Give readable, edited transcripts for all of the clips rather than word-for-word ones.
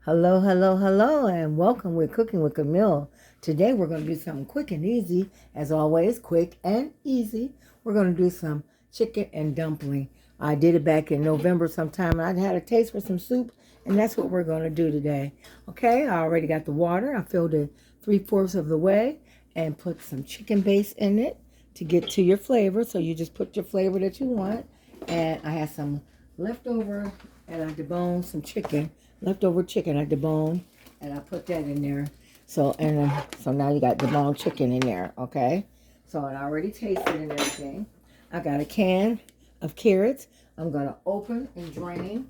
Hello, hello, hello, and welcome with Cooking with Camille. Today we're going to do something quick and easy. As always, quick and easy. We're going to do some chicken and dumpling. I did it back in November sometime, and I had a taste for some soup, and that's what we're going to do today. Okay, I already got the water. I filled it 3/4 of the way and put some chicken base in it to get to your flavor. So you just put your flavor that you want. And I had some leftover, and I deboned some chicken. Leftover chicken I deboned, and I put that in there. So now you got deboned chicken in there, okay? So I already tasted and everything. I got a can of carrots. I'm gonna open and drain.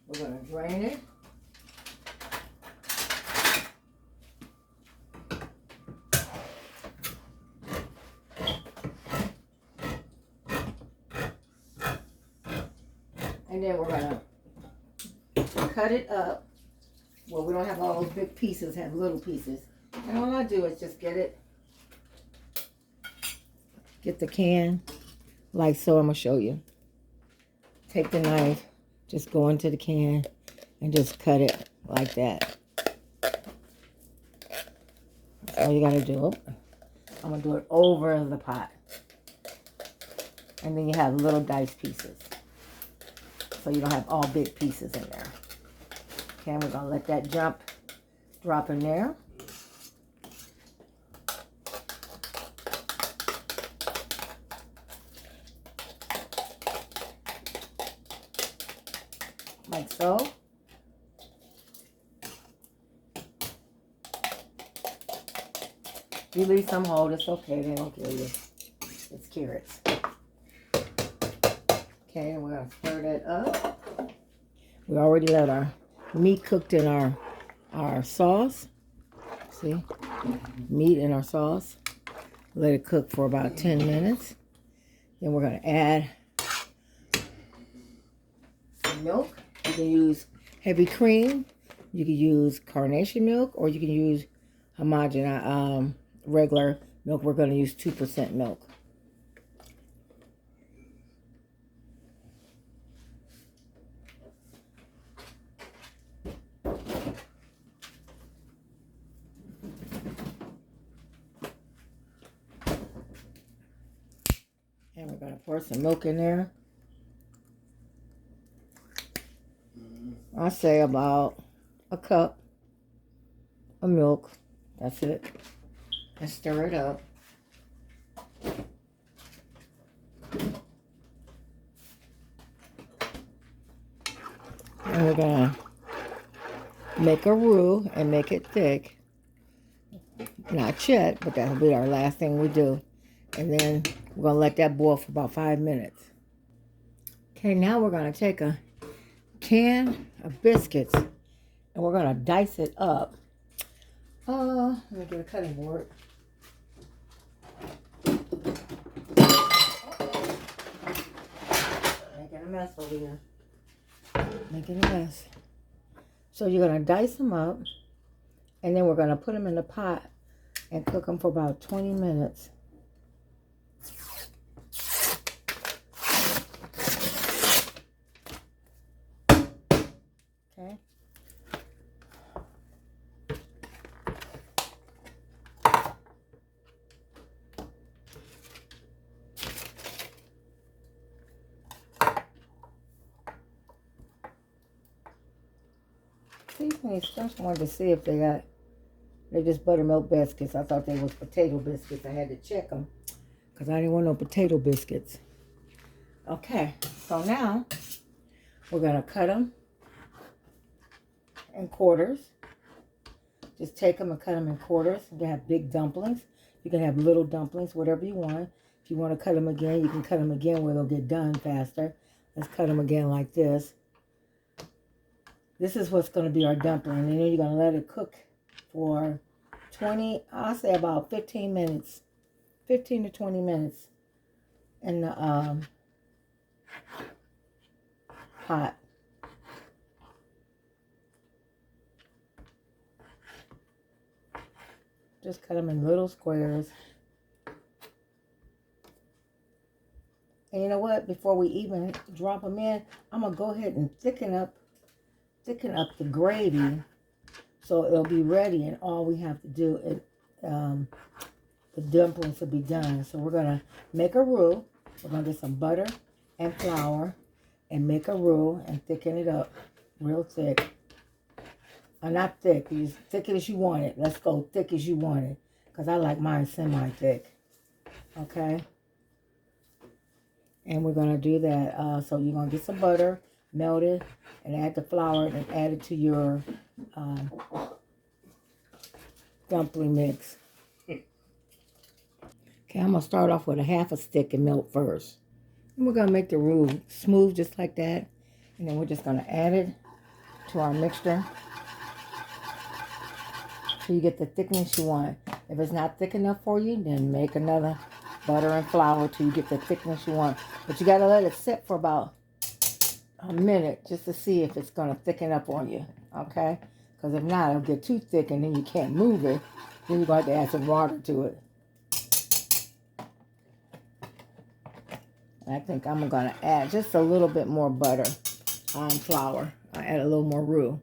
We're gonna drain it. And then we're gonna cut it up. Well, we don't have all those big pieces, have little pieces. And all I do is just get the can, like so. I'm gonna show you. Take the knife, just go into the can, and just cut it like that. That's all you gotta do. I'm gonna do it over the pot. And then you have little diced pieces. So you don't have all big pieces in there. Okay, we're gonna let that drop in there. Like so. You leave some whole, it's okay, they don't kill you. It's carrots. Okay, and we're gonna stir that up. We already let our meat cooked in our sauce. See? Meat in our sauce. Let it cook for about 10 minutes. Then we're gonna add some milk. You can use heavy cream. You can use carnation milk, or you can use homogeneous regular milk. We're gonna use 2% milk. And we're going to pour some milk in there. I say about a cup of milk. That's it. And stir it up. And we're going to make a roux and make it thick. Not yet, but that'll be our last thing we do. And then we're going to let that boil for about 5 minutes. Okay, now we're going to take a can of biscuits and we're going to dice it up. Let me get a cutting board. Making a mess over here. Making a mess. So you're going to dice them up, and then we're going to put them in the pot and cook them for about 20 minutes. Okay. I just wanted to see if they're just buttermilk biscuits. I thought they was potato biscuits. I had to check them because I didn't want no potato biscuits. Okay, so now we're going to cut them in quarters. Just take them and cut them in quarters. You can have big dumplings. You can have little dumplings, whatever you want. If you want to cut them again, you can cut them again where they'll get done faster. Let's cut them again like this. This is what's going to be our dumpling. And then you're going to let it cook for 20, I'll say about 15 minutes. 15 to 20 minutes in the pot. Just cut them in little squares. And you know what? Before we even drop them in, I'm going to go ahead and thicken up the gravy So it'll be ready, and all we have to do is the dumplings will be done. So we're gonna make a roux. We're gonna get some butter and flour and make a roux and thicken it up real thick. Not thick, as thick as you want it. Let's go thick as you want it, because I like mine semi-thick. Okay? And we're going to do that. So you're going to get some butter, melt it, and add the flour and add it to your dumpling mix. Okay, I'm going to start off with a half a stick and melt first. And we're going to make the roux smooth just like that. And then we're just going to add it to our mixture. So you get the thickness you want. If it's not thick enough for you, then make another butter and flour till you get the thickness you want. But you got to let it sit for about a minute just to see if it's going to thicken up on you. Okay? Because if not, it'll get too thick and then you can't move it. Then you're going to have to add some water to it. And I think I'm going to add just a little bit more butter and flour. I'll add a little more roux.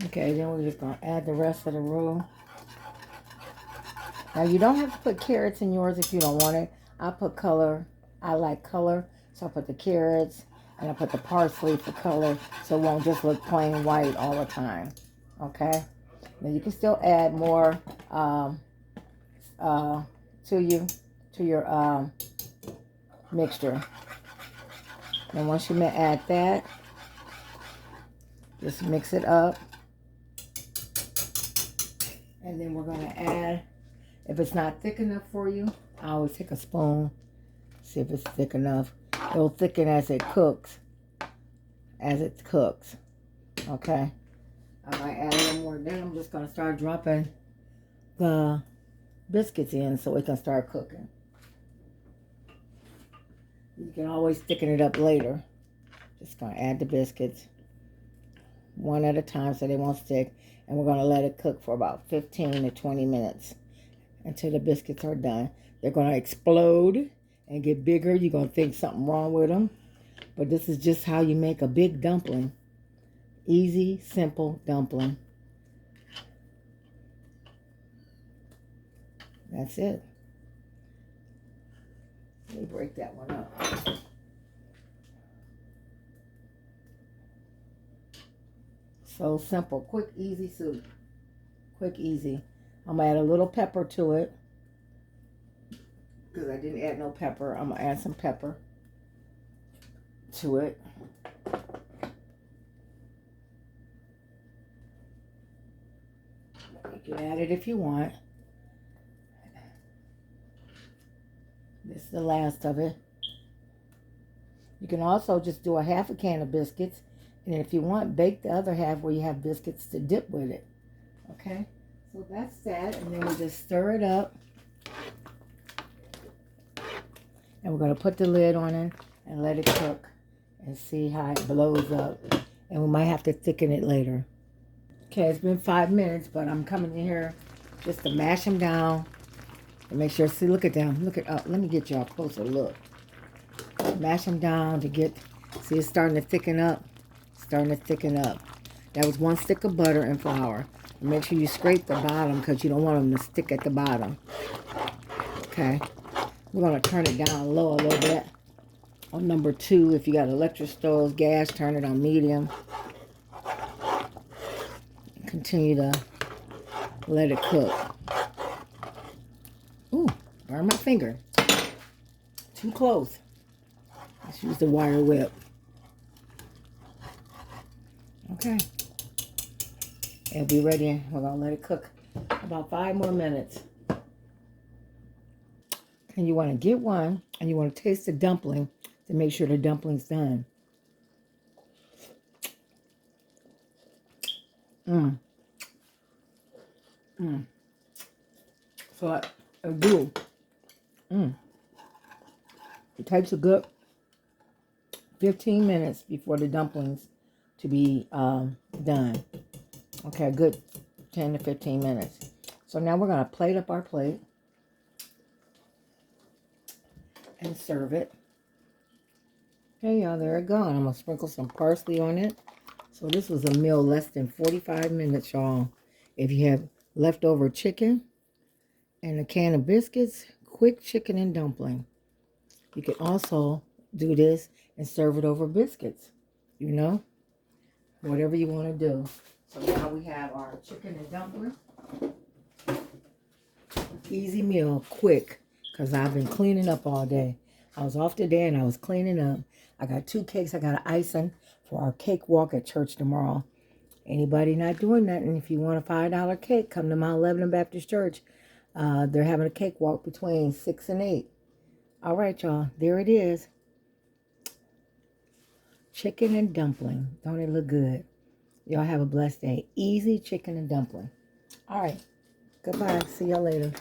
Okay, then we're just going to add the rest of the roux. Now, you don't have to put carrots in yours if you don't want it. I put color. I like color, so I put the carrots, and I put the parsley for color, so it won't just look plain white all the time. Okay? Now, you can still add more to your mixture. And once you add that, just mix it up. And then we're going to add, if it's not thick enough for you, I always take a spoon, see if it's thick enough. It'll thicken as it cooks. Okay? I might add a little more. Then I'm just going to start dropping the biscuits in so it can start cooking. You can always thicken it up later. Just going to add the biscuits one at a time so they won't stick. And we're going to let it cook for about 15 to 20 minutes until the biscuits are done. They're going to explode and get bigger. You're going to think something wrong with them. But this is just how you make a big dumpling. Easy, simple dumpling. That's it. Let me break that one up. So simple, quick, easy soup. Quick, easy. I'm going to add a little pepper to it. Because I didn't add no pepper. I'm going to add some pepper to it. You can add it if you want. This is the last of it. You can also just do a half a can of biscuits. And if you want, bake the other half where you have biscuits to dip with it. Okay? So that's that. And then we just stir it up. And we're going to put the lid on it and let it cook. And see how it blows up. And we might have to thicken it later. Okay, it's been 5 minutes, but I'm coming in here just to mash them down. And make sure, see, look at them. Look at, let me get y'all a closer look. Mash them down to get, see, it's starting to thicken up. Starting to thicken up. That was 1 stick of butter and flour. And make sure you scrape the bottom because you don't want them to stick at the bottom. Okay. We're going to turn it down low a little bit. On number 2, if you got electric stoves, gas, turn it on medium. Continue to let it cook. Ooh, burn my finger. Too close. Let's use the wire whip. Okay. It'll be ready. We're going to let it cook about 5 more minutes. And you want to get one, and you want to taste the dumpling to make sure the dumpling's done. So I do. It takes a good 15 minutes before the dumplings to be done. Okay, a good 10 to 15 minutes. So now we're going to plate up our plate and serve it. Okay, y'all, there it goes. I'm going to sprinkle some parsley on it. So this was a meal less than 45 minutes, y'all. If you have leftover chicken and a can of biscuits, quick chicken and dumpling. You can also do this and serve it over biscuits, you know, whatever you want to do. So now we have our chicken and dumpling. Easy meal, quick, because I've been cleaning up all day. I was off today and I was cleaning up. I got 2 cakes. I got an icing for our cake walk at church tomorrow. Anybody not doing nothing, if you want a $5 cake, come to Mount Lebanon Baptist Church. They're having a cake walk between 6 and 8. All right, y'all. There it is. Chicken and dumpling. Don't it look good? Y'all have a blessed day. Easy chicken and dumpling. All right. Goodbye. See y'all later.